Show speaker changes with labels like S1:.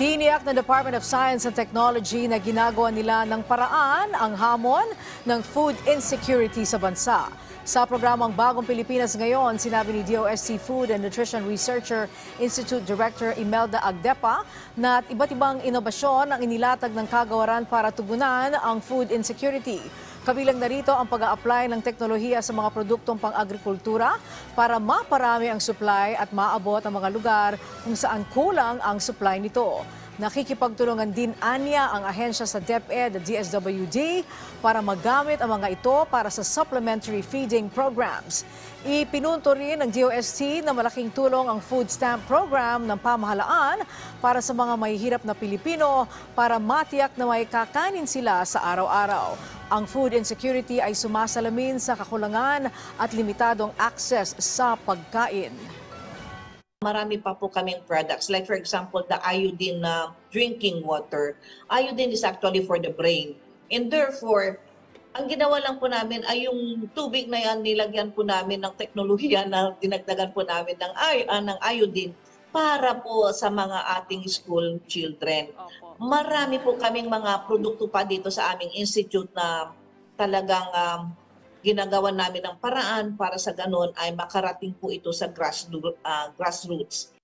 S1: Tiniyak ng Department of Science and Technology na ginagawa nila ng paraan ang hamon ng food insecurity sa bansa. Sa programang Bagong Pilipinas Ngayon, sinabi ni DOST Food and Nutrition Researcher Institute Director Imelda Agdepa na iba't ibang inobasyon ang inilatag ng kagawaran para tugunan ang food insecurity. Kabilang narito ang pag-a-apply ng teknolohiya sa mga produktong pang-agrikultura para maparami ang supply at maabot ang mga lugar kung saan kulang ang supply nito. Nakikipagtulungan din anya ang ahensya sa DepEd at DSWD para magamit ang mga ito para sa supplementary feeding programs. Ipinunto rin ng DOST na malaking tulong ang food stamp program ng pamahalaan para sa mga mahihirap na Pilipino para matiyak na may kakanin sila sa araw-araw. Ang food insecurity ay sumasalamin sa kakulangan at limitadong access sa pagkain.
S2: Marami pa po kaming products. Like for example, the iodine na drinking water. Iodine is actually for the brain. And therefore, ang ginawa lang po namin ay yung tubig na yan, nilagyan po namin ng teknolohiya na dinagdagan po namin ng iodine para po sa mga ating school children. Marami po kaming mga produkto pa dito sa aming institute na talagang ginagawa namin ng paraan para sa ganun ay makarating po ito sa grassroots.